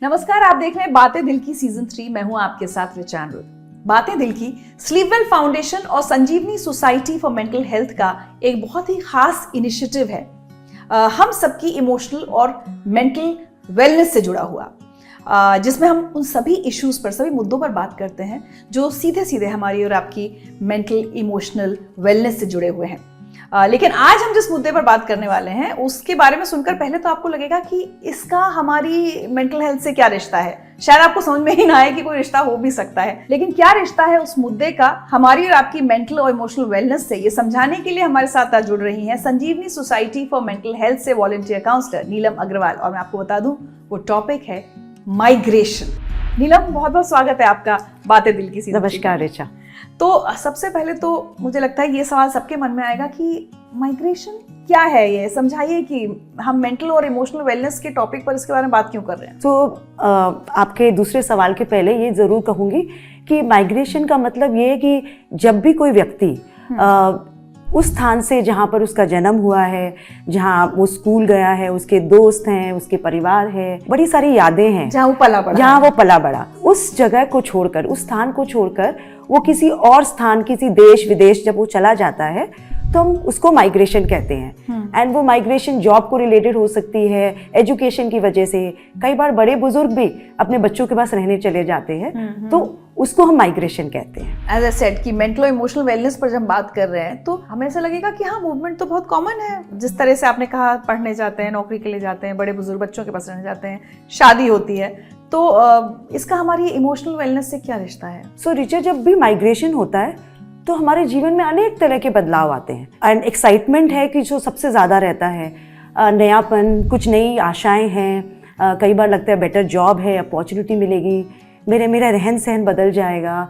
नमस्कार, आप देख रहे हैं बातें दिल की सीजन 3। मैं हूं आपके साथ ऋचा अनुरुद्ध। बातें दिल की स्लीपवेल फाउंडेशन और संजीवनी सोसाइटी फॉर मेंटल हेल्थ का एक बहुत ही खास इनिशिएटिव है। हम सबकी इमोशनल और मेंटल वेलनेस से जुड़ा हुआ, जिसमें हम उन सभी इश्यूज पर, सभी मुद्दों पर बात करते हैं जो सीधे सीधे हमारी और आपकी मेंटल इमोशनल वेलनेस से जुड़े हुए हैं। लेकिन आज हम जिस मुद्दे पर बात करने वाले हैं उसके बारे में सुनकर पहले तो आपको लगेगा कि इसका हमारी मेंटल हेल्थ से क्या रिश्ता है। शायद आपको समझ में ही ना आए कि कोई रिश्ता हो भी सकता है, लेकिन क्या रिश्ता है उस मुद्दे का हमारी और आपकी मेंटल और इमोशनल वेलनेस से, ये समझाने के लिए हमारे साथ आज जुड़ रही हैं संजीवनी सोसाइटी फॉर मेंटल हेल्थ से वॉलंटियर काउंसलर नीलम अग्रवाल। और मैं आपको बता दूं, वो टॉपिक है माइग्रेशन। नीलम, बहुत बहुत स्वागत है आपका बातें दिल की। नमस्कार ऋचा। तो सबसे पहले तो मुझे लगता है ये सवाल सबके मन में आएगा कि माइग्रेशन क्या है, ये समझाइए कि हम मेंटल और इमोशनल वेलनेस के टॉपिक पर इसके बारे में बात क्यों कर रहे हैं। तो आपके दूसरे सवाल के पहले ये ज़रूर कहूँगी कि माइग्रेशन का मतलब ये है कि जब भी कोई व्यक्ति उस स्थान से जहाँ पर उसका जन्म हुआ है, जहाँ वो स्कूल गया है, उसके दोस्त हैं, उसके परिवार है, बड़ी सारी यादें हैं, जहाँ वो पला बड़ा, उस जगह को छोड़कर, उस स्थान को छोड़कर वो किसी और स्थान, किसी देश विदेश जब वो चला जाता है तो हम उसको माइग्रेशन कहते हैं। एंड वो माइग्रेशन जॉब को रिलेटेड हो सकती है, एजुकेशन की वजह से। कई बार बड़े बुजुर्ग भी अपने बच्चों के पास रहने चले जाते हैं, तो उसको हम माइग्रेशन कहते हैं। एज आई सेड कि मेंटल और इमोशनल वेलनेस पर जब बात कर रहे हैं तो हमें ऐसा लगेगा कि हाँ, मूवमेंट तो बहुत कॉमन है। जिस तरह से आपने कहा, पढ़ने जाते हैं, नौकरी के लिए जाते हैं, बड़े बुजुर्ग बच्चों के पास रहने जाते हैं, शादी होती है, तो इसका हमारी इमोशनल वेलनेस से क्या रिश्ता है? सो रिचा, जब भी माइग्रेशन होता है तो हमारे जीवन में अनेक तरह के बदलाव आते हैं। एंड एक्साइटमेंट है कि जो सबसे ज़्यादा रहता है, नयापन, कुछ नई आशाएं हैं, कई बार लगता है बेटर जॉब है, अपॉर्चुनिटी मिलेगी, मेरा रहन सहन बदल जाएगा,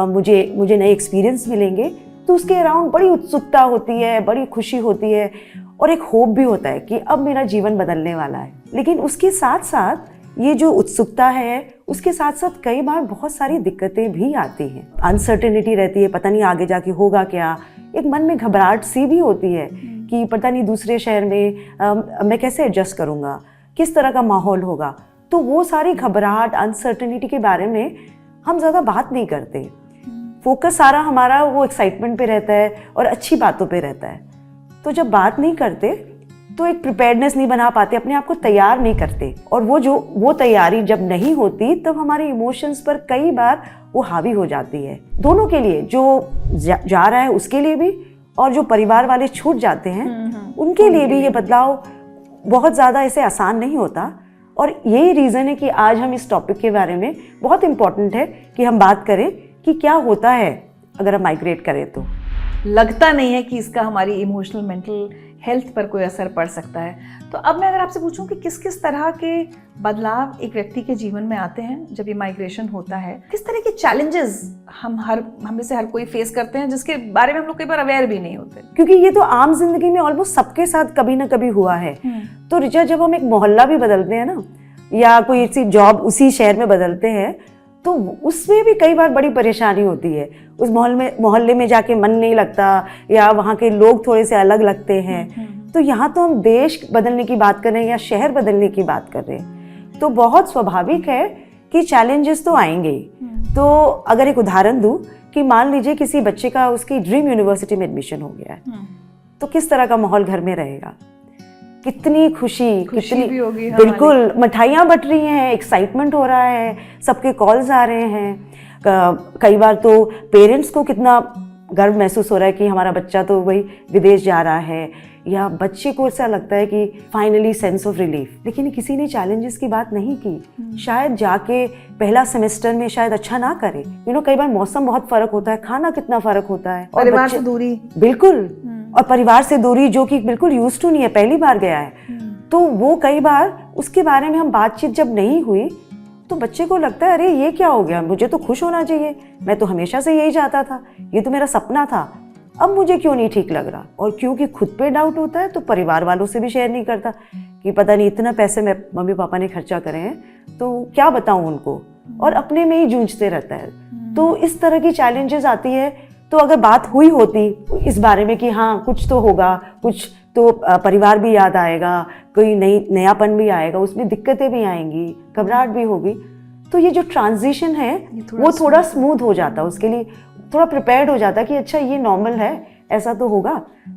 मुझे नए एक्सपीरियंस मिलेंगे। तो उसके अराउंड बड़ी उत्सुकता होती है, बड़ी खुशी होती है और एक होप भी होता है कि अब मेरा जीवन बदलने वाला है। लेकिन उसके साथ साथ ये जो उत्सुकता है, उसके साथ साथ कई बार बहुत सारी दिक्कतें भी आती हैं। अनसर्टेनिटी रहती है, पता नहीं आगे जाके होगा क्या। एक मन में घबराहट सी भी होती है कि पता नहीं दूसरे शहर में मैं कैसे एडजस्ट करूँगा, किस तरह का माहौल होगा। तो वो सारी घबराहट, अनसर्टेनिटी के बारे में हम ज़्यादा बात नहीं करते। फोकस सारा हमारा वो एक्साइटमेंट पे रहता है और अच्छी बातों पे रहता है। तो जब बात नहीं करते तो एक प्रिपेयर्डनेस नहीं बना पाते, अपने आप को तैयार नहीं करते, और वो तैयारी जब नहीं होती तब हमारे इमोशंस पर कई बार वो हावी हो जाती है। दोनों के लिए, जो जा रहा है उसके लिए भी और जो परिवार वाले छूट जाते हैं उनके लिए भी ये बदलाव बहुत ज़्यादा ऐसे आसान नहीं होता। और यही रीज़न है कि आज हम इस टॉपिक के बारे में, बहुत इम्पॉर्टेंट है कि हम बात करें कि क्या होता है अगर हम माइग्रेट करें। तो लगता नहीं है कि इसका हमारी इमोशनल मेंटल हेल्थ पर कोई असर पड़ सकता है। तो अब मैं अगर आपसे पूछूं कि किस किस तरह के बदलाव एक व्यक्ति के जीवन में आते हैं जब ये माइग्रेशन होता है, किस तरह के चैलेंजेस हम में से हर कोई फेस करते हैं, जिसके बारे में हम लोग कई बार अवेयर भी नहीं होते, क्योंकि ये तो आम जिंदगी में ऑलमोस्ट सबके साथ कभी ना कभी हुआ है। तो रिचा, जब हम एक मोहल्ला भी बदलते हैं ना, या कोई ऐसी जॉब उसी शहर में बदलते हैं, तो उसमें भी कई बार बड़ी परेशानी होती है। उस मोहल्ले में जाके मन नहीं लगता, या वहाँ के लोग थोड़े से अलग लगते हैं। तो यहाँ तो हम देश बदलने की बात कर रहे हैं या शहर बदलने की बात कर रहे हैं, तो बहुत स्वाभाविक है कि चैलेंजेस तो आएंगे ही। तो अगर एक उदाहरण दूँ कि मान लीजिए किसी बच्चे का उसकी ड्रीम यूनिवर्सिटी में एडमिशन हो गया है, तो किस तरह का माहौल घर में रहेगा, कितनी खुशी कितनी भी होगी। बिल्कुल, मिठाइयाँ बट रही हैं, एक्साइटमेंट हो रहा है, सबके कॉल्स आ रहे हैं। कई बार तो पेरेंट्स को कितना गर्व महसूस हो रहा है कि हमारा बच्चा तो वही विदेश जा रहा है, या बच्चे को ऐसा लगता है कि फाइनली सेंस ऑफ रिलीफ। लेकिन किसी ने चैलेंजेस की बात नहीं की। शायद जाके पहला सेमेस्टर में शायद अच्छा ना करे। कई बार मौसम बहुत फर्क होता है, खाना कितना फर्क होता है, और परिवार से दूरी, बिल्कुल, और परिवार से दूरी जो कि बिल्कुल यूज्ड टू नहीं है, पहली बार गया है। तो वो कई बार उसके बारे में हम बातचीत जब नहीं हुई तो बच्चे को लगता है, अरे ये क्या हो गया, मुझे तो खुश होना चाहिए, मैं तो हमेशा से यही चाहता था, ये तो मेरा सपना था, अब मुझे क्यों नहीं ठीक लग रहा। और क्योंकि खुद पे डाउट होता है तो परिवार वालों से भी शेयर नहीं करता कि पता नहीं इतना पैसे मम्मी पापा ने खर्चा करे हैं तो क्या बताऊं उनको, और अपने में ही जूझते रहता है। तो इस तरह की चैलेंजेस आती है। तो अगर बात हुई होती इस बारे में कि हाँ कुछ तो होगा, कुछ तो परिवार भी याद आएगा, कोई नयापन भी आएगा, उसमें दिक्कतें भी आएंगी, घबराहट भी होगी। तो ये जो ट्रांजिशन है वो थोड़ा स्मूथ हो जाता है, उसके लिए थोड़ा प्रिपेयर्ड हो जाता है कि अच्छा ये नॉर्मल है, ऐसा तो होगा,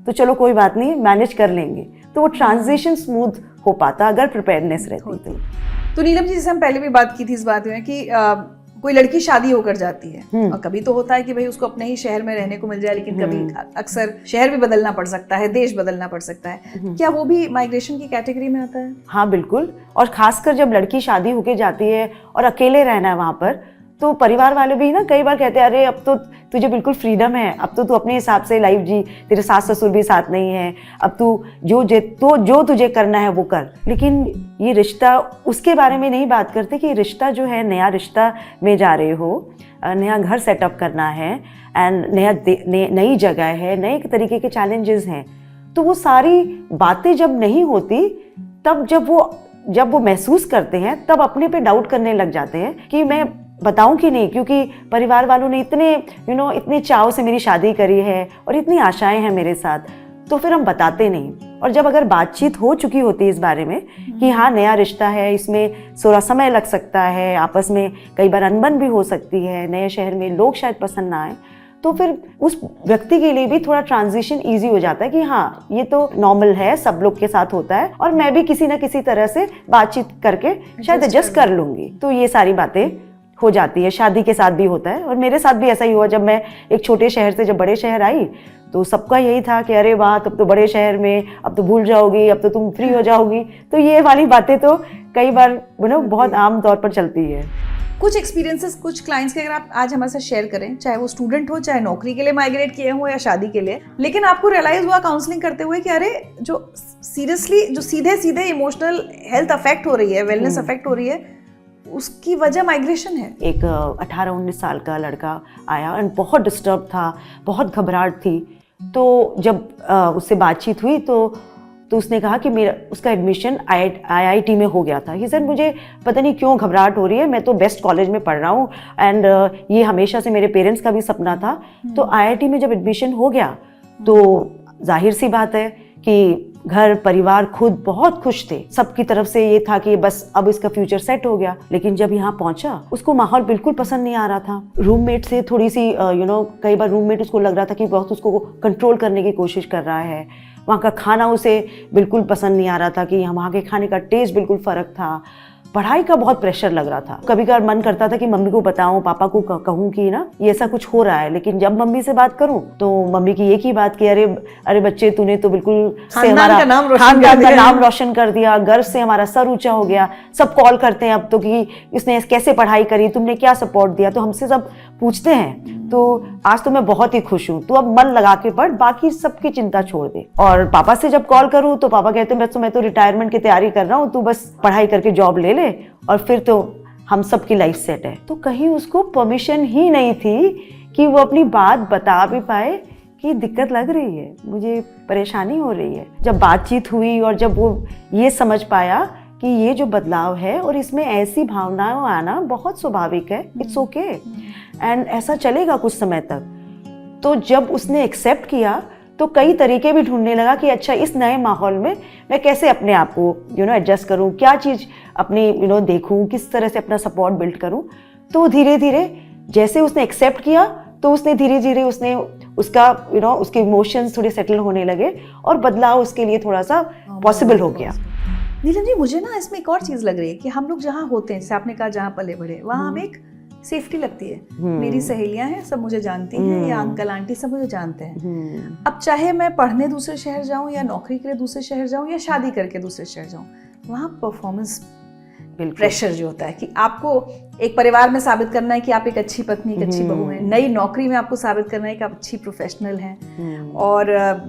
तो चलो कोई बात नहीं, मैनेज कर लेंगे। तो वो ट्रांजिशन स्मूथ हो पाता अगर प्रिपेयर्डनेस रहती। तो नीलम जी, जैसे हम पहले भी बात की थी इस बात में कि कोई लड़की शादी होकर जाती है और कभी तो होता है कि भाई उसको अपने ही शहर में रहने को मिल जाए, लेकिन कभी अक्सर शहर भी बदलना पड़ सकता है, देश बदलना पड़ सकता है। क्या वो भी माइग्रेशन की कैटेगरी में आता है? हाँ बिल्कुल, और खासकर जब लड़की शादी होके जाती है और अकेले रहना है वहाँ पर, तो परिवार वाले भी ना कई बार कहते हैं अरे अब तो तुझे बिल्कुल फ्रीडम है, अब तो तू अपने हिसाब से लाइफ जी, तेरे सास ससुर भी साथ नहीं है, अब तू जो तुझे करना है वो कर। लेकिन ये रिश्ता, उसके बारे में नहीं बात करते कि रिश्ता जो है, नया रिश्ता में जा रहे हो, नया घर सेटअप करना है एंड नई जगह है, नए तरीके के चैलेंजेस हैं। तो वो सारी बातें जब नहीं होती, तब जब वो महसूस करते हैं, तब अपने पे डाउट करने लग जाते हैं कि मैं बताऊं कि नहीं, क्योंकि परिवार वालों ने इतने चाव से मेरी शादी करी है और इतनी आशाएं हैं मेरे साथ, तो फिर हम बताते नहीं। और जब अगर बातचीत हो चुकी होती है इस बारे में कि हाँ नया रिश्ता है, इसमें थोड़ा समय लग सकता है, आपस में कई बार अनबन भी हो सकती है, नए शहर में लोग शायद पसंद ना आए, तो फिर उस व्यक्ति के लिए भी थोड़ा ट्रांजिशन इजी हो जाता है कि हाँ ये तो नॉर्मल है, सब लोग के साथ होता है और मैं भी किसी ना किसी तरह से बातचीत करके शायद एडजस्ट कर लूंगी। तो ये सारी बातें हो जाती है। शादी के साथ भी होता है और मेरे साथ भी ऐसा ही हुआ। जब मैं एक छोटे शहर से जब बड़े शहर आई, तो सबका यही था कि अरे वाह, तब तो बड़े शहर में, अब तो भूल जाओगी, अब तो तुम फ्री हो जाओगी। तो ये वाली बातें तो कई बार बहुत आम तौर पर चलती है। कुछ एक्सपीरियंसेस कुछ क्लाइंट्स के अगर आप आज हमारे साथ शेयर करें, चाहे वो स्टूडेंट हो, चाहे नौकरी के लिए माइग्रेट किए हो या शादी के लिए, लेकिन आपको रियलाइज हुआ काउंसलिंग करते हुए कि अरे जो सीरियसली जो सीधे इमोशनल हेल्थ अफेक्ट हो रही है, वेलनेस अफेक्ट हो रही है, उसकी वजह माइग्रेशन है। एक 18-19 साल का लड़का आया और बहुत डिस्टर्ब था, बहुत घबराहट थी। तो जब उससे बातचीत हुई तो उसने कहा कि उसका एडमिशन IIT में हो गया था। ये सर मुझे पता नहीं क्यों घबराहट हो रही है, मैं तो बेस्ट कॉलेज में पढ़ रहा हूँ एंड ये हमेशा से मेरे पेरेंट्स का भी सपना था। तो IIT में जब एडमिशन हो गया तो जाहिर सी बात है कि घर परिवार खुद बहुत खुश थे, सबकी तरफ से ये था कि बस अब इसका फ्यूचर सेट हो गया। लेकिन जब यहाँ पहुंचा, उसको माहौल बिल्कुल पसंद नहीं आ रहा था। रूममेट से थोड़ी सी कई बार रूममेट उसको लग रहा था कि बहुत उसको कंट्रोल करने की कोशिश कर रहा है। वहाँ का खाना उसे बिल्कुल पसंद नहीं आ रहा था कि वहाँ के खाने का टेस्ट बिल्कुल फ़र्क था। पढ़ाई का बहुत प्रेशर लग रहा था। कभी कभार मन करता था कि मम्मी को बताऊं, पापा को कहूं कि ना ये ऐसा कुछ हो रहा है। लेकिन जब मम्मी से बात करूं तो मम्मी की एक ही बात कि अरे बच्चे, तूने तो बिल्कुल से हमारा खानदान का नाम रोशन कर दिया, गर्व से हमारा सर ऊंचा हो गया। सब कॉल करते हैं अब तो कि इसने कैसे पढ़ाई करी, तुमने क्या सपोर्ट दिया, तो हमसे सब पूछते हैं। तो आज तो मैं बहुत ही खुश हूँ, तो अब मन लगा के पढ़, बाकी सबकी चिंता छोड़ दे। और पापा से जब कॉल करूँ तो पापा कहते हैं मैं तो रिटायरमेंट की तैयारी कर रहा हूँ, तू बस पढ़ाई करके जॉब ले ले और फिर तो हम सब की लाइफ सेट है। तो कहीं उसको परमिशन ही नहीं थी कि वो अपनी बात बता भी पाए कि दिक्कत लग रही है, मुझे परेशानी हो रही है। जब बातचीत हुई और जब वो ये समझ पाया कि ये जो बदलाव है और इसमें ऐसी भावनाएं आना बहुत स्वाभाविक है, इट्स ओके एंड ऐसा चलेगा कुछ समय तक। तो जब उसने एक्सेप्ट किया तो कई तरीके भी ढूंढने लगा कि अच्छा इस नए माहौल में मैं कैसे अपने आप को एडजस्ट करूं, क्या चीज़ अपनी देखूं, किस तरह से अपना सपोर्ट बिल्ड करूं। तो धीरे धीरे जैसे उसने एक्सेप्ट किया तो उसने धीरे धीरे उसके इमोशंस थोड़े सेटल होने लगे और बदलाव उसके लिए थोड़ा सा पॉसिबल हो गया। नीलम जी, मुझे ना इसमें एक और चीज़ लग रही है कि हम लोग जहाँ होते हैं, जैसे आपने कहा जहाँ पले बढ़े, वहाँ हमें एक सेफ्टी लगती है। मेरी सहेलियां हैं, सब मुझे जानती हैं, या अंकल आंटी सब मुझे जानते हैं। अब चाहे मैं पढ़ने दूसरे शहर जाऊं या नौकरी के लिए दूसरे शहर जाऊं या शादी करके दूसरे शहर जाऊं, वहाँ परफॉर्मेंस प्रेशर जो होता है कि आपको एक परिवार में साबित करना है कि आप एक अच्छी पत्नी, एक अच्छी बहू हैं, नई नौकरी में आपको साबित करना है कि आप अच्छी प्रोफेशनल हैं, और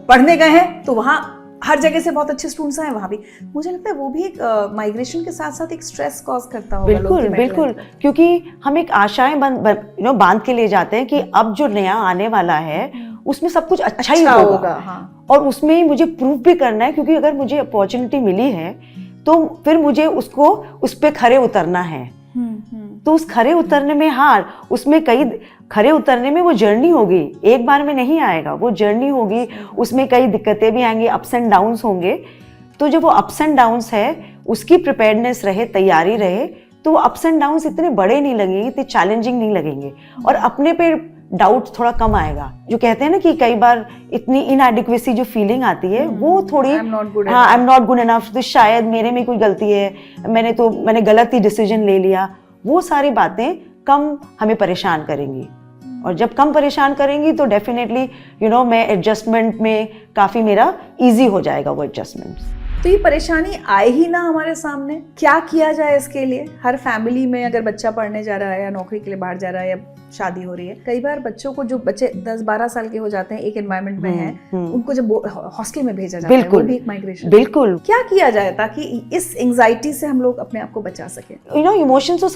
पढ़ने गए हैं तो वहाँ हर जगह से बहुत अच्छे स्टूडेंट्स हैं। वहाँ भी मुझे लगता है वो भी एक माइग्रेशन के साथ साथ एक स्ट्रेस कॉज करता होगा। बिल्कुल, क्योंकि हम एक आशाएं बांध के ले जाते हैं कि अब जो नया आने वाला है उसमें सब कुछ अच्छा ही होगा। हाँ। और उसमें ही मुझे प्रूफ भी करना है, क्योंकि अगर मुझे अपॉर्चुनिटी मिली है तो फिर मुझे उस पे खरे उतरना है। तो उस खरे उतरने में उसमें कई खरे उतरने में वो जर्नी होगी, एक बार में नहीं आएगा, वो जर्नी होगी, उसमें कई दिक्कतें भी आएंगी, अप्स एंड डाउन्स होंगे। तो जब वो अप्स एंड डाउन्स है, उसकी प्रिपेयर्डनेस रहे, तैयारी रहे, तो वो अप्स एंड डाउन्स इतने बड़े नहीं लगेंगे, इतने चैलेंजिंग नहीं लगेंगे, और अपने पे डाउट थोड़ा कम आएगा। जो कहते हैं ना कि कई बार इतनी इनएडिक्वेसी जो फीलिंग आती है वो थोड़ी, I am not good enough, तो शायद मेरे में कोई गलती है, मैंने गलत ही डिसीजन ले लिया, वो सारी बातें कम हमें परेशान करेंगी। और जब कम परेशान करेंगी तो डेफिनेटली मैं एडजस्टमेंट में काफ़ी मेरा ईजी हो जाएगा वो एडजस्टमेंट। तो ये परेशानी आए ही ना हमारे सामने, क्या किया जाए इसके लिए? हर फैमिली में अगर बच्चा पढ़ने जा रहा है या नौकरी के लिए बाहर जा रहा है या शादी हो रही है, कई बार बच्चों को, जो बच्चे 10-12 साल के हो जाते हैं, एक एनवायरनमेंट में हैं, उनको जब हॉस्टल में भेजा जाता है, वो भी एक माइग्रेशन। बिल्कुल, क्या किया जाए ताकि इस एंजाइटी से हम लोग अपने आप को बचा सके? इमोशंस तो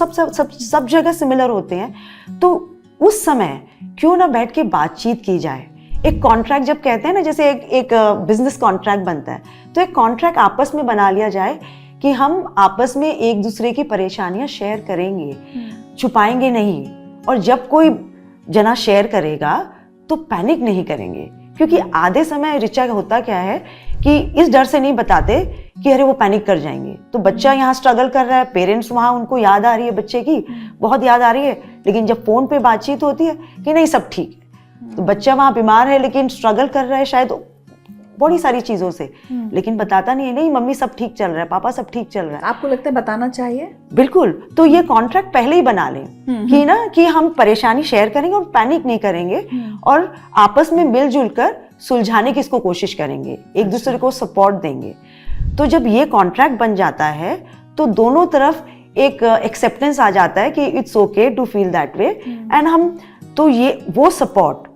सब जगह सिमिलर होते हैं, तो उस समय क्यों ना बैठ के बातचीत की जाए। एक कॉन्ट्रैक्ट, जब कहते हैं ना, जैसे एक बिजनेस कॉन्ट्रैक्ट बनता है, तो एक कॉन्ट्रैक्ट आपस में बना लिया जाए कि हम आपस में एक दूसरे की परेशानियां शेयर करेंगे, छुपाएंगे नहीं। और जब कोई जना शेयर करेगा तो पैनिक नहीं करेंगे, क्योंकि आधे समय रिचा होता क्या है कि इस डर से नहीं बताते कि अरे वो पैनिक कर जाएंगे। तो बच्चा यहाँ स्ट्रगल कर रहा है, पेरेंट्स वहाँ, उनको याद आ रही है बच्चे की, बहुत याद आ रही है, लेकिन जब फोन पे बातचीत होती है कि नहीं सब ठीक है, तो बच्चा वहाँ बीमार है लेकिन स्ट्रगल कर रहा है शायद बड़ी सारी चीजों से, लेकिन बताता नहीं है, नहीं मम्मी सब ठीक चल रहा है, पापा सब ठीक चल रहा है। आपको लगता है बताना चाहिए? बिल्कुल, तो ये कॉन्ट्रैक्ट पहले ही बना लें कि हम परेशानी शेयर करेंगे और पैनिक नहीं करेंगे, और आपस में मिलजुल कर सुलझाने की इसको कोशिश करेंगे, एक दूसरे को सपोर्ट देंगे। तो जब ये कॉन्ट्रैक्ट बन जाता है तो दोनों तरफ एक एक्सेप्टेंस आ जाता है कि it's okay to feel that way, and हम तो ये वो सपोर्ट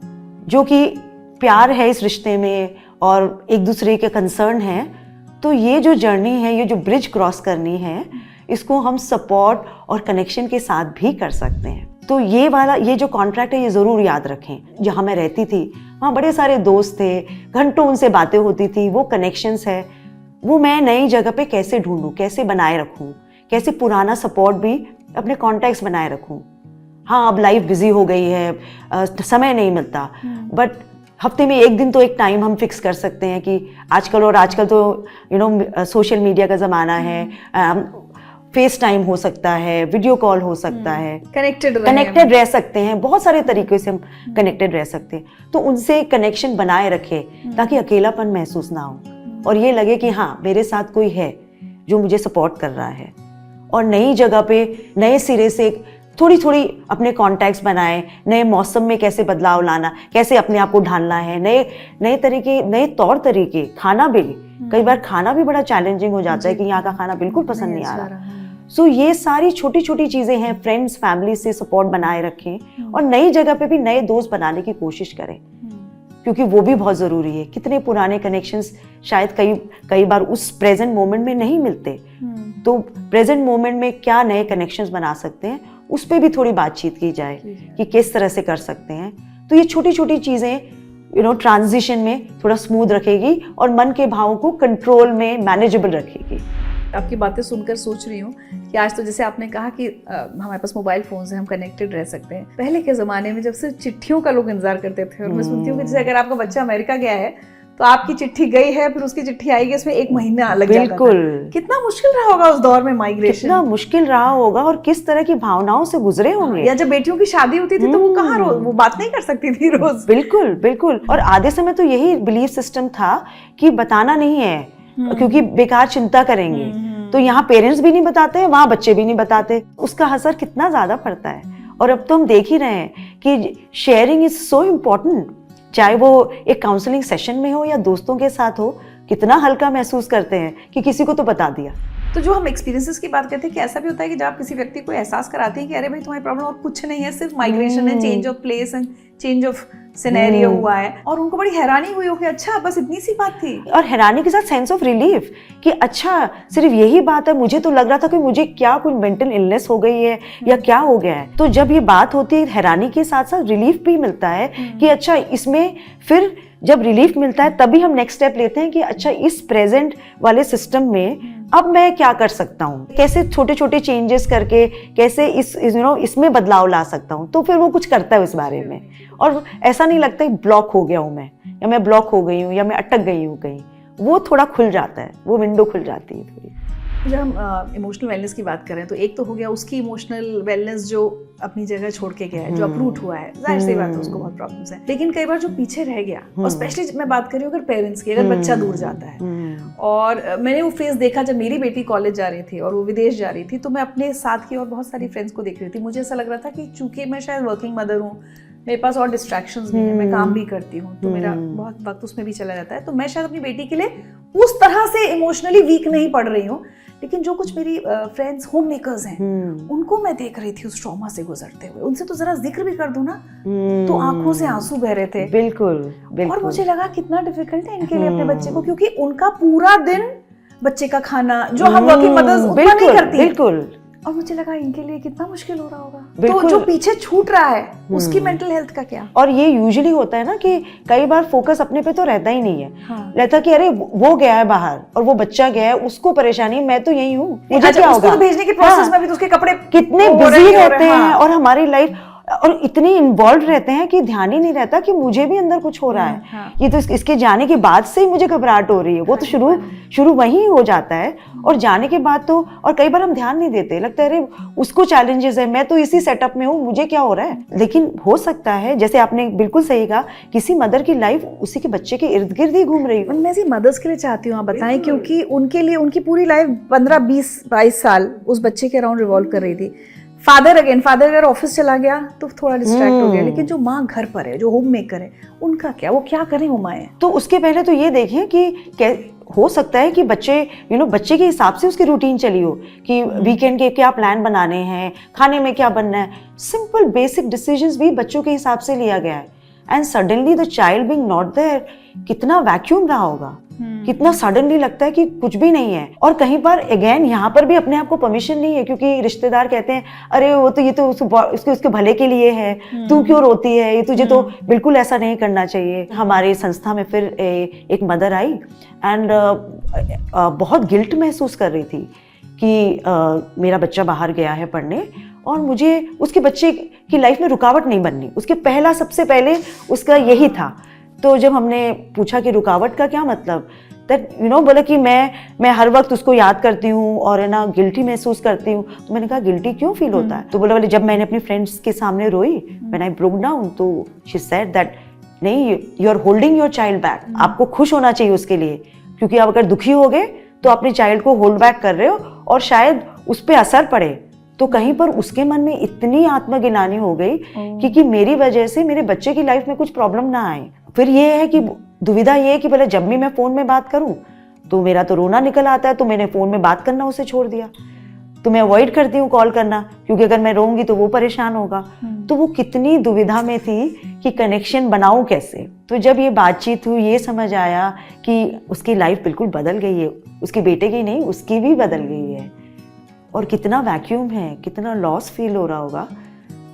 जो कि प्यार है इस रिश्ते में और एक दूसरे के कंसर्न है, तो ये जो जर्नी है, ये जो ब्रिज क्रॉस करनी है, इसको हम सपोर्ट और कनेक्शन के साथ भी कर सकते हैं। तो ये जो कॉन्ट्रैक्ट है, ये ज़रूर याद रखें। जहाँ मैं रहती थी वहाँ बड़े सारे दोस्त थे, घंटों उनसे बातें होती थी, वो कनेक्शंस है, वो मैं नई जगह पे कैसे ढूंढूं, कैसे बनाए रखूं, कैसे पुराना सपोर्ट भी अपने कॉन्टैक्ट्स बनाए रखूं। हाँ, अब लाइफ बिजी हो गई है, समय नहीं मिलता, बट हफ्ते में एक दिन तो एक टाइम हम फिक्स कर सकते हैं कि आजकल तो सोशल मीडिया का ज़माना है, फेस टाइम हो सकता है, वीडियो कॉल हो सकता है, कनेक्टेड रह सकते हैं, बहुत सारे तरीके से हम कनेक्टेड रह सकते हैं। तो उनसे कनेक्शन बनाए रखें ताकि अकेलापन महसूस ना हो और ये लगे कि हाँ, मेरे साथ कोई है जो मुझे सपोर्ट कर रहा है। और नई जगह पे नए सिरे से थोड़ी अपने कॉन्टैक्ट्स बनाएं, नए मौसम में कैसे बदलाव लाना, कैसे अपने आप को ढालना है, नए तरीके, नए तौर तरीके। खाना भी, कई बार खाना भी बड़ा चैलेंजिंग हो जाता है कि यहाँ का खाना बिल्कुल पसंद नहीं आ रहा। सो ये सारी छोटी छोटी चीज़ें हैं, फ्रेंड्स फैमिली से सपोर्ट बनाए रखें और नई जगह पे भी नए दोस्त बनाने की कोशिश करें, क्योंकि वो भी बहुत ज़रूरी है। कितने पुराने कनेक्शंस शायद कई बार उस प्रेजेंट मोमेंट में नहीं मिलते, तो प्रेजेंट मोमेंट में क्या नए कनेक्शंस बना सकते हैं, उस पर भी थोड़ी बातचीत की जाए कि किस तरह से कर सकते हैं। तो ये छोटी छोटी चीज़ें ट्रांजिशन में थोड़ा स्मूथ रखेगी और मन के भावों को कंट्रोल में मैनेजेबल रखेगी। आपकी बातें सुनकर सोच रही हूँ कि आज तो जैसे आपने कहा कि हमारे पास मोबाइल फोन्स हैं, हम कनेक्टेड रह सकते हैं। पहले के ज़माने में जब सिर्फ चिट्ठियों का लोग इंतजार करते थे, और मैं सुनती हूँ कि जैसे अगर आपका बच्चा अमेरिका गया है तो आपकी चिट्ठी गई है, फिर उसकी चिट्ठी आएगी, इसमें 1 महीना लग जाता था। बिल्कुल, कितना मुश्किल रहा होगा उस दौर में माइग्रेशन, कितना मुश्किल रहा होगा और किस तरह की भावनाओं से गुजरे होंगे। या जब बेटियों की शादी होती थी तो वो कहाँ वो बात नहीं कर सकती थी रोज। बिल्कुल बिल्कुल, और आधे समय तो यही बिलीफ सिस्टम था कि बताना नहीं है क्योंकि बेकार चिंता करेंगे। तो यहाँ पेरेंट्स भी नहीं बताते, वहाँ बच्चे भी नहीं बताते। उसका असर कितना ज्यादा पड़ता है। और अब तो हम देख ही रहे हैं कि शेयरिंग इज सो इम्पोर्टेंट, चाहे वो एक काउंसलिंग सेशन में हो या दोस्तों के साथ हो, कितना हल्का महसूस करते हैं कि किसी को तो बता दिया। तो जो हम एक्सपीरियंसेस की बात करते हैं कि ऐसा भी होता है कि जब आप किसी व्यक्ति को एहसास कराते हैं कि अरे भाई तुम्हारी प्रॉब्लम और कुछ नहीं है, सिर्फ माइग्रेशन है, change of place and change of scenario हुआ है, और उनको बड़ी हैरानी हुई हो कि अच्छा बस इतनी सी बात थी, और हैरानी के साथ सेंस ऑफ रिलीफ कि अच्छा सिर्फ यही बात है, मुझे तो लग रहा था कि मुझे क्या कोई मेंटल इलनेस हो गई है या क्या हो गया है। तो जब ये बात होती है, हैरानी के साथ साथ रिलीफ भी मिलता है कि अच्छा इसमें, फिर जब रिलीफ मिलता है तभी हम नेक्स्ट स्टेप लेते हैं कि अच्छा इस प्रेजेंट वाले सिस्टम में अब मैं क्या कर सकता हूँ, कैसे छोटे छोटे चेंजेस करके कैसे इसमें बदलाव ला सकता हूँ। तो फिर वो कुछ करता है उस बारे में, और ऐसा नहीं लगता है ब्लॉक हो गया हूँ मैं, या मैं ब्लॉक हो गई हूँ, या मैं अटक गई हूँ कहीं। वो थोड़ा खुल जाता है, वो विंडो खुल जाती है थोड़ी। जब हम इमोशनल वेलनेस की बात करें तो एक तो हो गया उसकी इमोशनल वेलनेस जो अपनी जगह छोड़ के गया है, जो अप्रूट हुआ है, जाहिर सी बात है उसको बहुत प्रॉब्लम्स है। लेकिन कई बार जो पीछे रह गया, और स्पेशली मैं बात कर रही हूँ अगर पेरेंट्स की, अगर बच्चा दूर जाता है, और मैंने वो फेज देखा जब मेरी बेटी कॉलेज जा रही थी और वो विदेश जा रही थी, तो मैं अपने साथ की और बहुत सारी फ्रेंड्स को देख रही थी। मुझे ऐसा लग रहा था कि चूंकि मैं शायद वर्किंग मदर हूँ, मेरे पास और डिस्ट्रैक्शंस भी हैं, मैं काम भी करती हूँ, तो मेरा बहुत वक्त उसमें भी चला जाता है, तो मैं शायद अपनी बेटी के लिए उस तरह से इमोशनली वीक नहीं पड़ रही हूँ। लेकिन जो कुछ मेरी फ्रेंड्स होम मेकर्स हैं, उनको मैं देख रही थी उस ट्रॉमा से गुजरते हुए, उनसे तो जरा जिक्र भी कर दूं ना तो आंखों से आंसू बह रहे थे। बिल्कुल, बिल्कुल। और मुझे लगा कितना डिफिकल्ट है इनके लिए अपने बच्चे को, क्योंकि उनका पूरा दिन बच्चे का खाना जो हम वर्किंग मदर्स उतना नहीं करती, बिल्कुल। और मुझे लगा इनके लिए कितना मुश्किल हो रहा होगा। तो जो पीछे छूट रहा है उसकी मेंटल हेल्थ का क्या? और ये यूजुअली होता है ना कि कई बार फोकस अपने पे तो रहता ही नहीं है। रहता कि अरे वो गया है बाहर और वो बच्चा गया है, उसको परेशानी, मैं तो यही हूँ, मुझे क्या होगा। उसको भेजने के प्रोसेस में भी तो उसके कपड़े कितने बिजी रहते हैं, और हमारी लाइफ और इतने इन्वॉल्व रहते हैं कि ध्यान ही नहीं रहता कि मुझे भी अंदर कुछ हो रहा है। ये तो इसके जाने के बाद से ही मुझे घबराहट हो रही है। वो तो शुरू वहीं हो जाता है, और जाने के बाद तो, और कई बार हम ध्यान नहीं देते, लगता है अरे उसको चैलेंजेस है, मैं तो इसी सेटअप में हूँ, मुझे क्या हो रहा है। लेकिन हो सकता है, जैसे आपने बिल्कुल सही कहा, किसी मदर की लाइफ उसी के बच्चे के इर्द गिर्द ही घूम रही है। मैं ऐसी मदर्स के लिए चाहती हूँ आप बताएं, क्योंकि उनके लिए उनकी पूरी लाइफ 15, 20, 22 साल उस बच्चे के अराउंड रिवॉल्व कर रही थी। फादर अगर ऑफिस चला गया तो थोड़ा डिस्ट्रैक्ट हो गया, लेकिन जो माँ घर पर है, जो होम मेकर है, उनका क्या, वो क्या करें वो माएं? तो उसके पहले तो ये देखें कि हो सकता है कि बच्चे बच्चे के हिसाब से उसकी रूटीन चली हो, कि वीकेंड के क्या प्लान बनाने हैं, खाने में क्या बनना है। सिंपल बेसिक डिसीजंस भी बच्चों के हिसाब से लिया गया है, and suddenly the child being not there, कितना वैक्यूम रहा होगा, कितना सडनली लगता है कि कुछ भी नहीं है। और कहीं पर अगेन यहाँ पर भी अपने आप को परमिशन नहीं है, क्योंकि रिश्तेदार कहते हैं अरे वो तो ये तो उसके भले के लिए है, तू क्यों रोती है, ये तुझे तो बिल्कुल ऐसा नहीं करना चाहिए। हमारी संस्था में फिर एक मदर आई, एंड बहुत गिल्ट महसूस कर रही थी कि मेरा बच्चा बाहर गया है पढ़ने, और मुझे उसके बच्चे की लाइफ में रुकावट नहीं बननी। उसके सबसे पहले उसका यही था। तो जब हमने पूछा कि रुकावट का क्या मतलब, दैट बोला कि मैं हर वक्त उसको याद करती हूँ और है ना गिल्टी महसूस करती हूँ। तो मैंने कहा गिल्टी क्यों फील होता है? तो बोले जब मैंने अपनी फ्रेंड्स के सामने रोई, व्हेन आई ब्रोक डाउन, तो शी सेड दैट नहीं, you are holding your child back. आपको खुश होना चाहिए उसके लिए, क्योंकि आप अगर दुखी हो गए तो अपने चाइल्ड को होल्ड बैक कर रहे हो, और शायद उस पर असर पड़े। तो कहीं पर उसके मन में इतनी आत्मग्लानि हो गई कि मेरी वजह से मेरे बच्चे की लाइफ में कुछ प्रॉब्लम ना आए। फिर ये है कि दुविधा ये है कि पहले जब भी मैं फ़ोन में बात करूं तो मेरा तो रोना निकल आता है, तो मैंने फ़ोन में बात करना उसे छोड़ दिया। तो मैं अवॉइड करती हूँ कॉल करना, क्योंकि अगर मैं रोऊंगी तो वो परेशान होगा। तो वो कितनी दुविधा में थी कि कनेक्शन बनाऊं कैसे। तो जब ये बातचीत हुई, ये समझ आया कि उसकी लाइफ बिल्कुल बदल गई है, उसके बेटे की नहीं, उसकी भी बदल गई है, और कितना वैक्यूम है, कितना लॉस फील हो रहा होगा।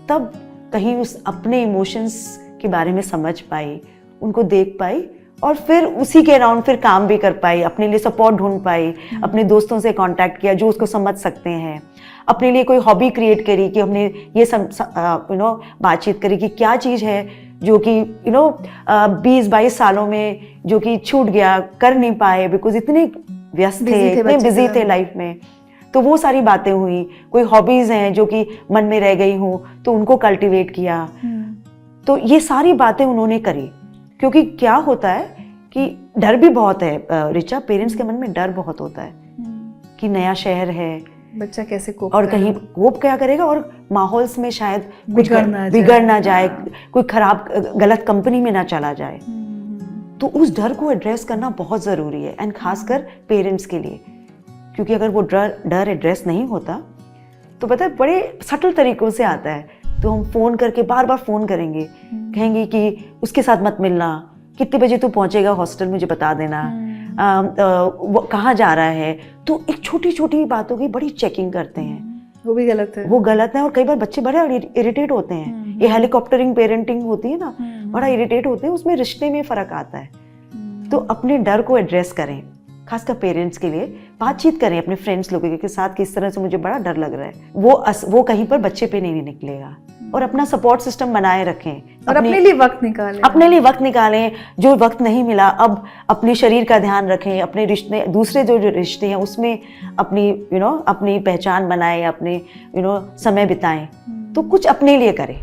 तब कहीं उस अपने इमोशंस के बारे में समझ पाई, उनको देख पाई, और फिर उसी के अराउंड फिर काम भी कर पाई, अपने लिए सपोर्ट ढूंढ पाई, अपने दोस्तों से कांटेक्ट किया जो उसको समझ सकते हैं, अपने लिए कोई हॉबी क्रिएट करी कि हमने ये बातचीत करी कि क्या चीज़ है जो कि 20-22 सालों में जो कि छूट गया, कर नहीं पाए, बिकॉज इतने व्यस्त थे, इतने बिजी थे लाइफ में। तो वो सारी बातें हुई। कोई हॉबीज़ हैं जो कि मन में रह गई हूँ, तो उनको कल्टीवेट किया। तो ये सारी बातें उन्होंने करी, क्योंकि क्या होता है कि डर भी बहुत है रिचा, पेरेंट्स के मन में डर बहुत होता है कि नया शहर है, बच्चा कैसे कोप और कहीं कोप क्या करेगा, और माहौल्स में शायद कुछ बिगड़ ना जाए, कोई खराब गलत कंपनी में ना चला जाए। तो उस डर को एड्रेस करना बहुत ज़रूरी है, एंड खासकर पेरेंट्स के लिए, क्योंकि अगर वो डर एड्रेस नहीं होता तो पता है बड़े सटल तरीकों से आता है। तो हम फ़ोन करके बार बार फ़ोन करेंगे, कहेंगे कि उसके साथ मत मिलना, कितने बजे तू पहुंचेगा हॉस्टल मुझे बता देना, वो कहाँ जा रहा है। तो एक छोटी छोटी बातों की बड़ी चेकिंग करते हैं, वो भी गलत है, वो गलत है। और कई बार बच्चे बड़े इरिटेट होते हैं, ये हेलीकॉप्टरिंग पेरेंटिंग होती है ना, बड़ा इरिटेट होते हैं, उसमें रिश्ते में फ़र्क आता है। तो अपने डर को एड्रेस करें, खासकर पेरेंट्स के लिए बातचीत करें अपने फ्रेंड्स लोगों के साथ कि इस तरह से मुझे बड़ा डर लग रहा है। वो कहीं पर बच्चे पे नहीं निकलेगा। और अपना सपोर्ट सिस्टम बनाए रखें और अपने लिए वक्त निकालें। अपने लिए वक्त निकालें। जो वक्त नहीं मिला, अब अपने शरीर का ध्यान रखें, अपने रिश्ते, दूसरे जो रिश्ते हैं उसमें अपनी अपनी पहचान बनाएं, अपने समय बिताएं, तो कुछ अपने लिए करें।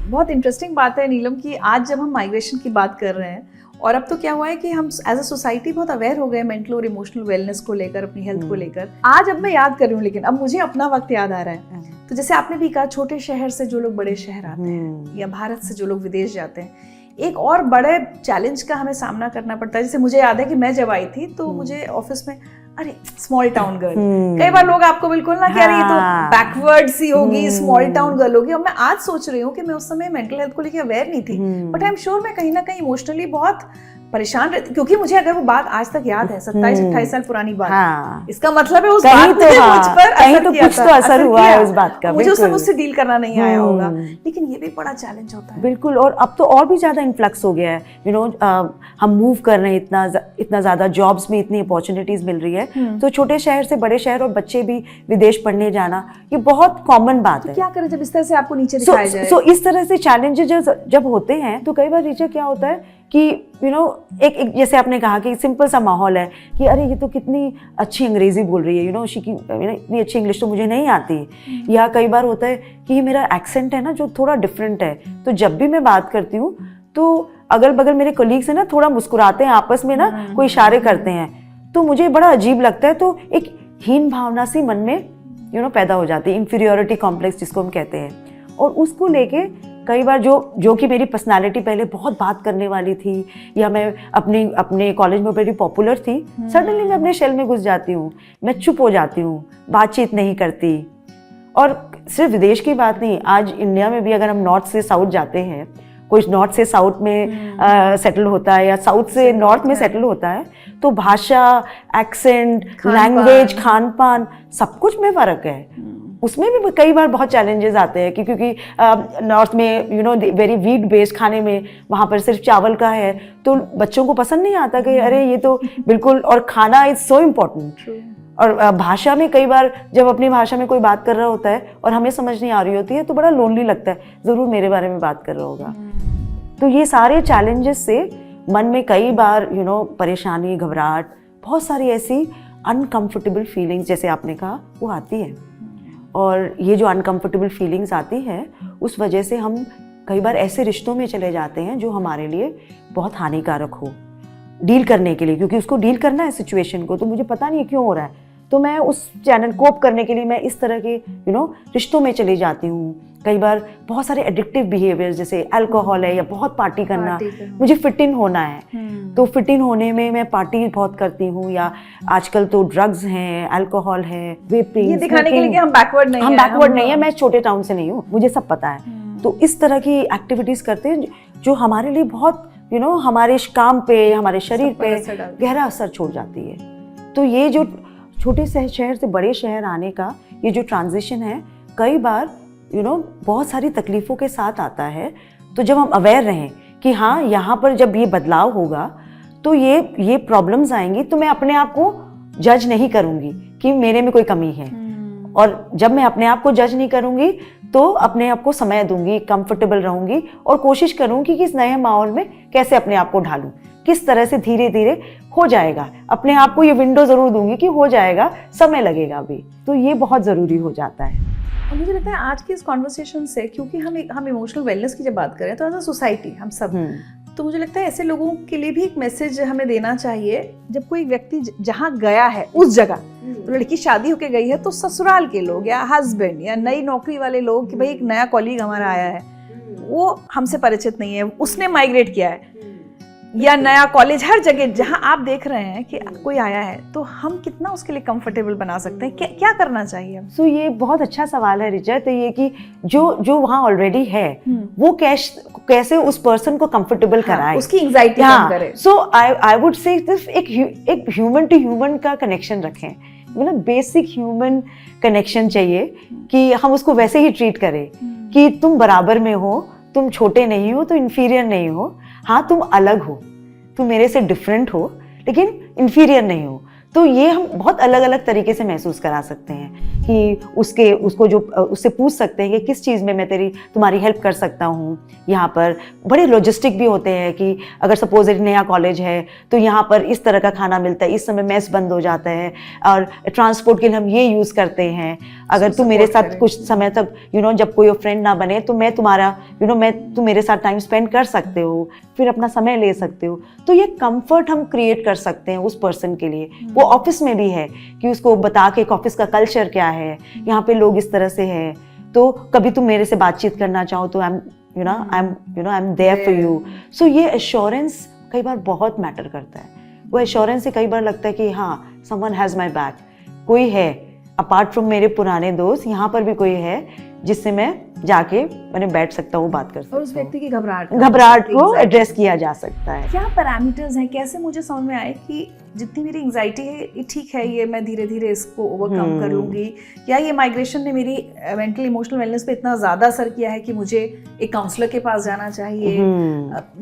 बहुत इंटरेस्टिंग बात है नीलम कि आज जब हम माइग्रेशन की बात कर रहे हैं, और अब तो क्या हुआ है कि हम एज अ सोसाइटी बहुत अवेयर हो गए मेंटल और इमोशनल वेलनेस को लेकर, अपनी हेल्थ को लेकर। आज अब मैं याद कर रही हूँ, लेकिन अब मुझे अपना वक्त याद आ रहा है। तो जैसे आपने भी कहा, छोटे शहर से जो लोग बड़े शहर आते हैं या भारत से जो लोग विदेश जाते हैं, एक और बड़े चैलेंज का हमें सामना करना पड़ता है। जैसे मुझे याद है कि मैं जब आई थी तो मुझे ऑफिस में, अरे स्मॉल टाउन गर्ल, कई बार लोग आपको बिल्कुल ना कह रही है तो बैकवर्ड सी होगी, स्मॉल टाउन गर्ल होगी। और मैं आज सोच रही हूँ कि मैं उस समय मेंटल हेल्थ को लेकर अवेयर नहीं थी, बट आई एम श्योर मैं कहीं ना कहीं इमोशनली बहुत परेशान रहती, क्योंकि मुझे अगर वो बात आज तक याद है, 27-28 साल पुरानी बात, हाँ। इसका मतलब है उस कहीं बात तो ने हाँ, मुझ पर कहीं असर तो किया कुछ था, तो असर हुआ किया। है उस बात का। मुझे उससे मुझसे डील करना नहीं आया होगा, लेकिन ये भी बड़ा चैलेंज होता है। बिल्कुल। और अब तो और भी ज्यादा इन्फ्लक्स हो गया है। हम मूव कर रहे हैं, इतना ज्यादा जॉब्स में इतनी अपॉर्चुनिटीज मिल रही है, तो छोटे शहर से बड़े शहर और बच्चे भी विदेश पढ़ने जाना ये बहुत कॉमन बात है। क्या करें जब इस तरह से आपको नीचे दिखाया जाए? इस तरह से चैलेंजेस जब होते हैं तो कई बार रीचा क्या होता है कि एक जैसे आपने कहा कि सिंपल सा माहौल है कि अरे ये तो कितनी अच्छी अंग्रेजी बोल रही है, इतनी अच्छी इंग्लिश तो मुझे नहीं आती। या कई बार होता है कि ये मेरा एक्सेंट है ना जो थोड़ा डिफरेंट है, तो जब भी मैं बात करती हूँ तो अगल बगल मेरे कलीग्स हैं ना थोड़ा मुस्कुराते हैं, आपस में ना कोई इशारे करते हैं, तो मुझे बड़ा अजीब लगता है। तो एक हीन भावना सी मन में पैदा हो जाती है, इंफीरियोरिटी कॉम्प्लेक्स जिसको हम कहते हैं। और उसको लेके कई बार जो कि मेरी पर्सनालिटी पहले बहुत बात करने वाली थी, या मैं अपने कॉलेज में बड़ी पॉपुलर थी, सडनली मैं अपने शेल में घुस जाती हूँ, मैं चुप हो जाती हूँ, बातचीत नहीं करती। और सिर्फ विदेश की बात नहीं, आज इंडिया में भी अगर हम नॉर्थ से साउथ जाते हैं, कोई नॉर्थ से साउथ में सेटल होता है या साउथ से नॉर्थ में सेटल होता है, तो भाषा, एक्सेंट, लैंग्वेज, खान पान सब कुछ में फ़र्क है। उसमें भी कई बार बहुत चैलेंजेस आते हैं क्योंकि नॉर्थ में वेरी वीट बेस्ड खाने में वहाँ पर सिर्फ चावल का है, तो बच्चों को पसंद नहीं आता कि अरे ये तो बिल्कुल, और खाना इज़ सो इम्पोर्टेंट। और भाषा में कई बार जब अपनी भाषा में कोई बात कर रहा होता है और हमें समझ नहीं आ रही होती है तो बड़ा लोनली लगता है, ज़रूर मेरे बारे में बात कर रहा होगा। तो ये सारे चैलेंजेस से मन में कई बार परेशानी, घबराहट, बहुत सारी ऐसी अनकम्फर्टेबल फीलिंग्स जैसे आपने कहा वो आती है। और ये जो अनकम्फर्टेबल फीलिंग्स आती हैं उस वजह से हम कई बार ऐसे रिश्तों में चले जाते हैं जो हमारे लिए बहुत हानिकारक हो डील करने के लिए, क्योंकि उसको डील करना है सिचुएशन को, तो मुझे पता नहीं है क्यों हो रहा है, तो मैं उस चैनल कोप करने के लिए मैं इस तरह के रिश्तों में चली जाती हूँ। कई बार बहुत सारे एडिक्टिव बिहेवियर जैसे अल्कोहल है या बहुत पार्टी करना, मुझे फिट इन होना है, तो फिट इन होने में मैं पार्टी बहुत करती हूँ, या आजकल तो ड्रग्स हैं, अल्कोहल है, वेपिंग, ये दिखाने के लिए कि हम बैकवर्ड नहीं है, मैं छोटे टाउन से नहीं हूँ, मुझे सब पता है। तो इस तरह की एक्टिविटीज करते हैं जो हमारे लिए बहुत हमारे काम पे, हमारे शरीर पे गहरा असर छोड़ जाती है। तो ये जो छोटे शहर से बड़े शहर आने का ये जो ट्रांजिशन है कई बार बहुत सारी तकलीफ़ों के साथ आता है। तो जब हम अवेयर रहें कि हाँ यहाँ पर जब ये बदलाव होगा तो ये प्रॉब्लम्स आएंगी, तो मैं अपने आप को जज नहीं करूँगी कि मेरे में कोई कमी है। और जब मैं अपने आप को जज नहीं करूँगी तो अपने आप को समय दूंगी, कंफर्टेबल रहूँगी और कोशिश करूँगी कि इस नए माहौल में कैसे अपने आप को ढालूँ, किस तरह से धीरे धीरे हो जाएगा। अपने आप को ये विंडो ज़रूर दूंगी कि हो जाएगा, समय लगेगा भी, तो ये बहुत ज़रूरी हो जाता है। और मुझे लगता है आज की इस कॉन्वर्सेशन से, क्योंकि हम इमोशनल वेलनेस की जब बात करें तो एज अ सोसाइटी हम सब, तो मुझे लगता है ऐसे लोगों के लिए भी एक मैसेज हमें देना चाहिए। जब कोई व्यक्ति जहाँ गया है उस जगह, तो लड़की शादी होके गई है तो ससुराल के लोग या हस्बैंड या नई नौकरी वाले लोग कि भाई एक नया कॉलीग हमारा आया है, वो हमसे परिचित नहीं है, उसने माइग्रेट किया है, या नया कॉलेज, हर जगह जहां आप देख रहे हैं कि कोई आया है, तो हम कितना उसके लिए कंफर्टेबल बना सकते हैं, क्या करना चाहिए? सो ये बहुत अच्छा सवाल है रिचा। तो ये कि जो वहाँ ऑलरेडी है वो कैसे उस पर्सन को कंफर्टेबल कराए, उसकी एंजाइटी कम करे। सो आई वुड से एक ह्यूमन टू ह्यूमन का कनेक्शन रखें, मतलब बेसिक ह्यूमन कनेक्शन चाहिए कि हम उसको वैसे ही ट्रीट करें कि तुम बराबर में हो, तुम छोटे नहीं हो, तो इन्फीरियर नहीं हो, हाँ तुम अलग हो, तुम मेरे से डिफरेंट हो, लेकिन इन्फीरियर नहीं हूँ। तो ये हम बहुत अलग अलग तरीके से महसूस करा सकते हैं कि उससे पूछ सकते हैं कि किस चीज़ में मैं तुम्हारी हेल्प कर सकता हूँ। यहाँ पर बड़े लॉजिस्टिक भी होते हैं कि अगर सपोज एक नया कॉलेज है तो यहाँ पर इस तरह का खाना मिलता है, इस समय मेस बंद हो जाता है और ट्रांसपोर्ट के लिए हम ये यूज़ करते हैं। अगर तुम मेरे साथ कुछ समय तक जब कोई फ्रेंड ना बने तो मैं तुम्हारा तुम मेरे साथ टाइम स्पेंड कर सकते हो, फिर अपना समय ले सकते हो। तो ये कंफर्ट हम क्रिएट कर सकते हैं उस पर्सन के लिए। वो ऑफिस में भी है कि उसको बता के ऑफिस का कल्चर क्या है, यहाँ पे लोग इस तरह से हैं, तो कभी तुम मेरे से बातचीत करना चाहो तो I am there for you. So ये एश्योरेंस कई बार बहुत मैटर करता है। वो एश्योरेंस से कई बार लगता है कि हाँ, समवन हैज माय बैक, कोई है अपार्ट फ्रॉम मेरे पुराने दोस्त, यहाँ पर भी कोई है जिससे मैं जाके मैंने बैठ सकता हूँ, बात कर सकता हूँ। और उस व्यक्ति की घबराहट को एड्रेस किया जा सकता है। क्या पैरामीटर्स हैं, कैसे मुझे समझ में आए कि जितनी मेरी एंजाइटी है ये ठीक है, ये मैं धीरे धीरे इसको ओवरकम कर लूंगी, या ये माइग्रेशन ने मेरी मेंटल इमोशनल वेलनेस पे इतना ज्यादा असर किया है कि मुझे एक काउंसलर के पास जाना चाहिए।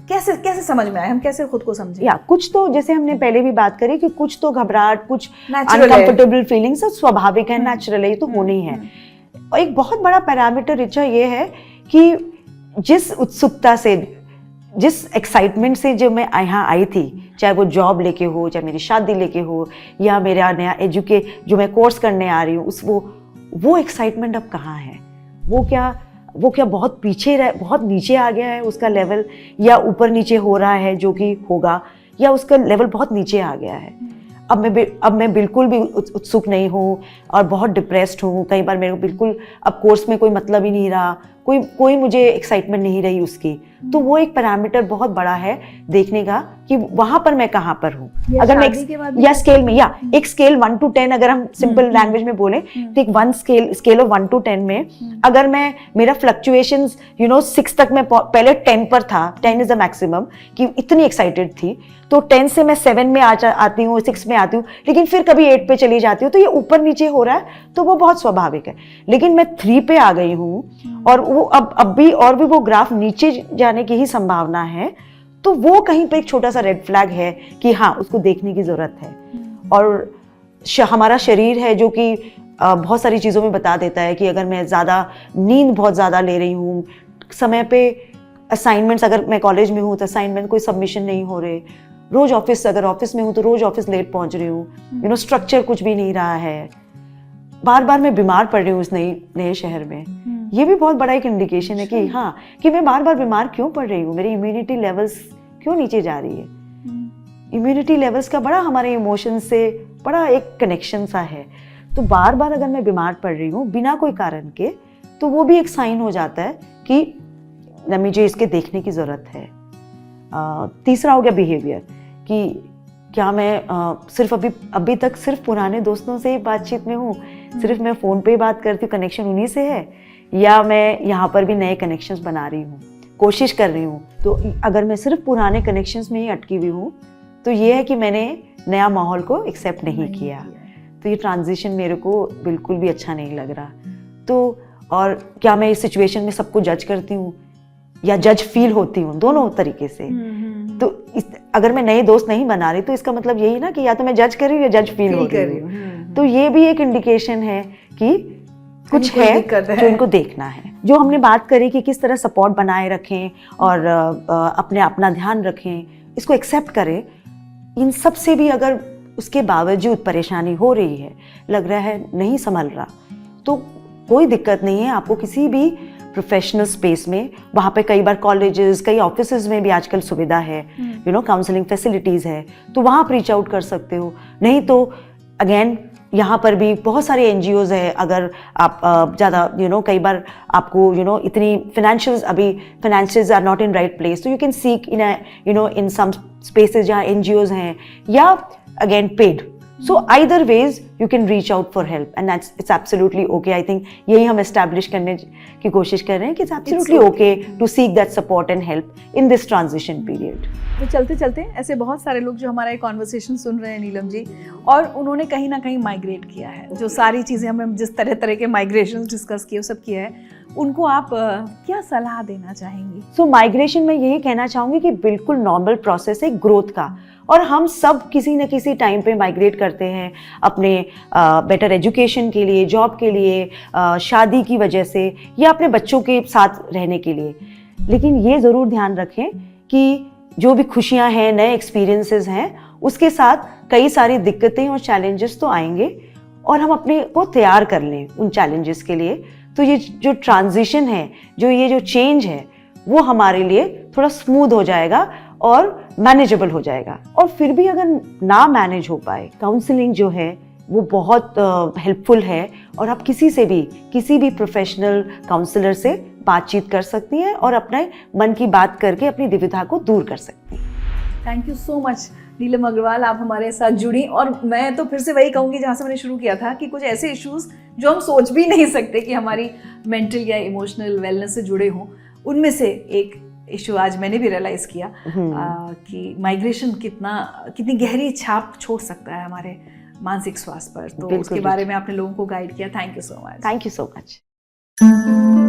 कैसे कैसे समझ में आए, हम कैसे खुद को समझें? या कुछ तो जैसे हमने पहले भी बात करी कि कुछ तो घबराहट, कुछ अनकंफर्टेबल फीलिंग्स स्वाभाविक है, नेचुरल है, ये तो होनी है। और एक बहुत बड़ा पैरामीटर रिचा ये है कि जिस उत्सुकता से, जिस एक्साइटमेंट से जो मैं यहाँ आई थी, चाहे वो जॉब लेके हो, चाहे मेरी शादी लेके हो, या मेरा नया जो मैं कोर्स करने आ रही हूँ, वो एक्साइटमेंट अब कहाँ है? वो क्या बहुत बहुत नीचे आ गया है उसका लेवल, या ऊपर नीचे हो रहा है जो कि होगा, या उसका लेवल बहुत नीचे आ गया है? अब मैं बिल्कुल भी उत्सुक नहीं हूँ और बहुत डिप्रेस्ड हूँ। कई बार मेरे को बिल्कुल अब कोर्स में कोई मतलब ही नहीं रहा, कोई मुझे एक्साइटमेंट नहीं रही उसकी। तो वो एक पैरामीटर बहुत बड़ा है देखने का कि वहां पर मैं कहाँ पर हूँ। अगर मैं या स्केल में, या एक स्केल 1 to 10 अगर हम सिंपल लैंग्वेज में बोले तो एक स्केल ऑफ 1 to 10 में अगर मेरा फ्लक्चुएशंस 6 तक मैं पहले 10 पर था, 10 इज द मैक्सिमम, कि इतनी एक्साइटेड थी, तो 10 से मैं 7 में आती हूँ, 6 में आती हूँ, लेकिन फिर कभी 8 पे चली जाती हूँ। तो ये ऊपर नीचे हो रहा है, तो वो बहुत स्वाभाविक है। लेकिन मैं 3 पे आ गई हूँ और वो अब भी वो ग्राफ नीचे जाने की ही संभावना है, तो वो कहीं पे एक छोटा सा रेड फ्लैग है कि हाँ, उसको देखने की जरूरत है। और हमारा शरीर है जो कि बहुत सारी चीज़ों में बता देता है कि अगर मैं नींद बहुत ज़्यादा ले रही हूँ, समय पे असाइनमेंट्स, अगर मैं कॉलेज में हूँ तो असाइनमेंट कोई सबमिशन नहीं हो रहे, रोज अगर ऑफिस में हूँ तो रोज ऑफिस लेट पहुँच रही हूँ, स्ट्रक्चर कुछ भी नहीं रहा है, बार बार मैं बीमार पड़ रही हूँ इस नए शहर में, ये भी बहुत बड़ा एक इंडिकेशन है कि हाँ, कि मैं बार बार बीमार क्यों पड़ रही हूँ, मेरी इम्यूनिटी लेवल्स क्यों नीचे जा रही है। इम्यूनिटी लेवल्स का बड़ा हमारे इमोशन से बड़ा एक कनेक्शन सा है। तो बार बार अगर मैं बीमार पड़ रही हूँ बिना कोई कारण के, तो वो भी एक साइन हो जाता है कि मुझे इसके देखने की ज़रूरत है। तीसरा हो गया बिहेवियर, कि क्या मैं सिर्फ अभी तक सिर्फ पुराने दोस्तों से ही बातचीत में हूँ, सिर्फ मैं फ़ोन पे ही बात करती हूँ, कनेक्शन उन्हीं से है, या मैं यहाँ पर भी नए कनेक्शंस बना रही हूँ, कोशिश कर रही हूँ। तो अगर मैं सिर्फ पुराने कनेक्शंस में ही अटकी हुई हूँ तो ये है कि मैंने नया माहौल को एक्सेप्ट नहीं किया। तो ये ट्रांजिशन मेरे को बिल्कुल भी अच्छा नहीं लग रहा। तो और क्या मैं इस सिचुएशन में सबको जज करती हूँ या जज फील होती हूँ, दोनों तरीके से। तो अगर मैं नए दोस्त नहीं बना रही तो इसका मतलब यही ना कि या तो मैं जज कर रही हूँ या जज फील हो रही हूँ। तो ये भी एक इंडिकेशन है कि कुछ है जो इनको देखना है। जो हमने बात करी कि किस तरह सपोर्ट बनाए रखें और अपना ध्यान रखें, इसको एक्सेप्ट करें, इन सब से भी अगर उसके बावजूद परेशानी हो रही है, लग रहा है नहीं संभल रहा, तो कोई दिक्कत नहीं है। आपको किसी भी प्रोफेशनल स्पेस में, वहाँ पे कई बार कॉलेजेस, कई ऑफिसेज में भी आजकल सुविधा है, काउंसलिंग फैसिलिटीज़ है, तो वहाँ आप रीच आउट कर सकते हो। नहीं तो अगेन यहाँ पर भी बहुत सारे NGOs है। अगर आप ज़्यादा कई बार आपको इतनी financials are not in right place, तो you can seek in some spaces जहाँ NGOs हैं, या again paid. So either ways you can reach out for help and it's absolutely okay. I think यही हम establish करने की कोशिश कर रहे हैं कि it's absolutely okay to seek that support and help in this transition period. तो चलते चलते ऐसे बहुत सारे लोग जो हमारा ये कॉन्वर्सेशन सुन रहे हैं नीलम जी, और उन्होंने कहीं ना कहीं माइग्रेट किया है, जो सारी चीज़ें हमें जिस तरह के माइग्रेशन डिस्कस किए वो सब किया है, उनको आप क्या सलाह देना चाहेंगी? सो माइग्रेशन में यही कहना चाहूँगी कि बिल्कुल नॉर्मल प्रोसेस है ग्रोथ का, और हम सब किसी न किसी टाइम पे माइग्रेट करते हैं अपने बेटर एजुकेशन के लिए, जॉब के लिए, शादी की वजह से, या अपने बच्चों के साथ रहने के लिए। लेकिन ये ज़रूर ध्यान रखें कि जो भी खुशियाँ हैं, नए एक्सपीरियंसेस हैं, उसके साथ कई सारी दिक्कतें और चैलेंजेस तो आएंगे, और हम अपने को तैयार कर लें उन चैलेंजेस के लिए। तो ये जो ट्रांजिशन है, ये जो चेंज है, वो हमारे लिए थोड़ा स्मूथ हो जाएगा और मैनेजेबल हो जाएगा। और फिर भी अगर ना मैनेज हो पाए, काउंसलिंग जो है वो बहुत हेल्पफुल है, और आप किसी भी प्रोफेशनल काउंसलर से बातचीत कर सकती हैं और अपने मन की बात करके अपनी दुविधा को दूर कर सकती हैं। थैंक यू सो मच नीलम अग्रवाल, आप हमारे साथ जुड़ी। और मैं तो फिर से वही कहूँगी जहाँ से मैंने शुरू किया था कि कुछ ऐसे इश्यूज जो हम सोच भी नहीं सकते कि हमारी मेंटल या इमोशनल वेलनेस से जुड़े हों, उनमें से एक इशू आज मैंने भी रियलाइज़ किया कि माइग्रेशन कितनी गहरी छाप छोड़ सकता है हमारे मानसिक स्वास्थ्य पर। तो उसके बारे में आपने लोगों को गाइड किया। Thank you so much. Thank you so much.